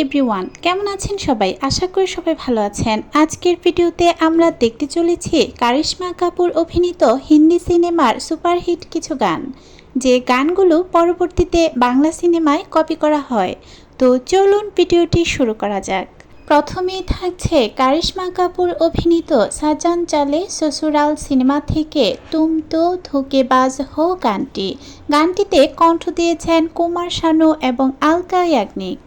Everyone, কেমন আছেন সবাই? আশা করি সবাই ভালো আছেন। আজকের ভিডিওতে আমরা দেখতে চলেছি কারিশমা কাপুর অভিনীত হিন্দি সিনেমার সুপারহিট কিছু গান, যে গানগুলো পরবর্তীতে বাংলা সিনেমায় কপি করা হয়। তো চলুন ভিডিওটি শুরু করা যাক। প্রথমেই থাকছে কারিশমা কাপুর অভিনীত সাজান চালে সসুরাল সিনেমা থেকে তুম তো ধোকেবাজ হো গানটি। গানটিতে কণ্ঠ দিয়েছেন কুমার শানু এবং আলকা ইয়াগনিক।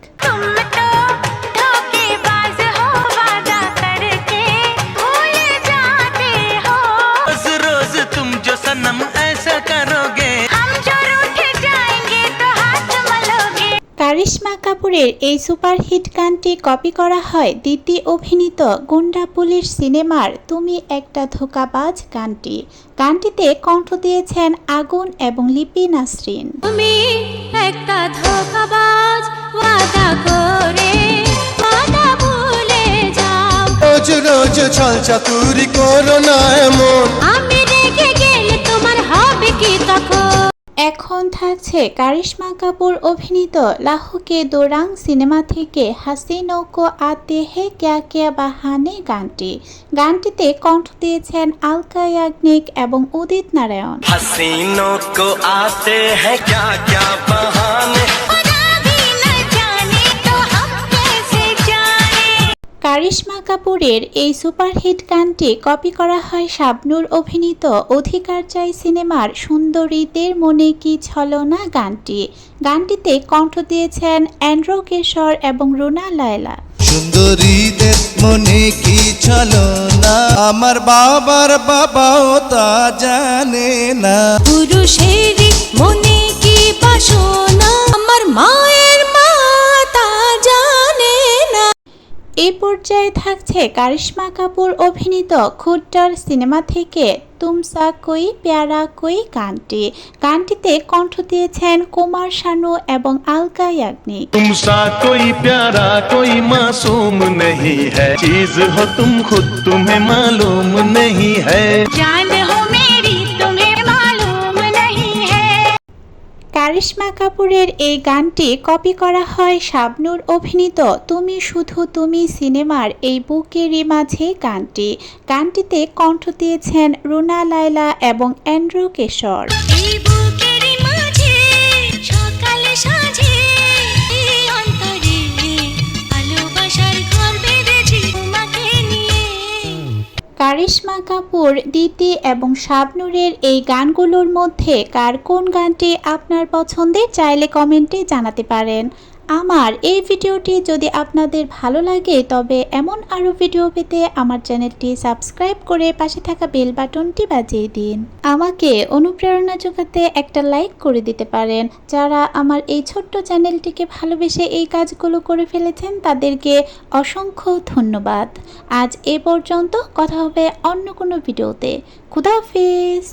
কারিশমা কাপুরের এই সুপারহিট গানটি কপি করা হয় দিতি অভিনীত গুন্ডা পুলিশ সিনেমার তুমি একটা ধোঁকাবাজ গানটি। গানটিতে কণ্ঠ দিয়েছেন আগুন এবং লিপি নাসরিন। তুমি একটা ধোঁকাবাজ, ওয়াদা করে ওয়াদা ভুলে যাও, রোজ রোজ ছল চাতুরি করো না এমন, আমি রেগে গেলে তোমার হবে কি তখন। এখন থাকছে কারিশমা কাপুর অভিনীত লাহো কে দোরাং সিনেমা থেকে হাসিনো কো আতে হে ক্যা ক্যা বাহানে গানটি। গানটিতে কণ্ঠ দিয়েছেন আলকা ইয়াগনিক এবং উদিত নারায়ণ। হাসিনো কো আতে হে ক্যা ক্যা বাহানে, কারিশমা কাপুরের এই সুপারহিট গানটি কপি করা হয় শাবনূর অভিনীত অধিকার চাই সিনেমার সুন্দরীদের মনে কি ছলনা গানটি। গানটিতে কণ্ঠ দিয়েছেন অ্যান্ড্রু কিশোর এবং রুনা লায়লা। সুন্দরীদের মনে কি ছলনা, আমার বাবার বাবাও তা জানে না। পুরুষের মনে কি বাসনা, আমার মায়ের মা তা জানে না। এই পর্যায়ে থাকছে কারিশমা কাপুর অভিনীত খুট্টার সিনেমা থেকে তুমসা কই প্যারা কই গানটি। গানটিতে কণ্ঠ দিয়েছেন কুমার শানু এবং আলকা ইয়াগনিক। तुमसा कोई प्यारा कोई मासूम नहीं है, चीज हो तुम खुद तुम्हें मालूम नहीं है। जान हो मेरी तुम्हें मालूम नहीं है। কারিশমা কাপুরের এই গানটি কপি করা হয় শাবনূর অভিনীত তুমি শুধু তুমি সিনেমার এই বুকেরই মাঝে গানটি। গানটিতে কণ্ঠ দিয়েছেন রুনা লায়লা এবং অ্যান্ড্রু কিশোর। এই বুকেরই মাঝে সকালে সাজে এই অন্তরে ভালোবাসার ঘর বেঁধেছি তোমাকে নিয়ে। কারিশমা কাপুর, দিতি এবং শাবনূরের এই গানগুলোর মধ্যে কার কোন গানটি আপনার পছন্দের চাইলে কমেন্টে জানাতে পারেন। আমার এই ভিডিওটি যদি আপনাদের ভালো লাগে তবে এমন আরও ভিডিও পেতে আমার চ্যানেলটি সাবস্ক্রাইব করে পাশে থাকা বেল বাটনটি বাজিয়ে দিন। আমাকে অনুপ্রেরণা যোগাতে একটা লাইক করে দিতে পারেন। যারা আমার এই ছোট্ট চ্যানেলটিকে ভালোবেসে এই কাজগুলো করে ফেলেছেন তাদেরকে অসংখ্য ধন্যবাদ। আজ এ পর্যন্ত, কথা হবে অন্য কোনো ভিডিওতে। খুদা হাফেজ।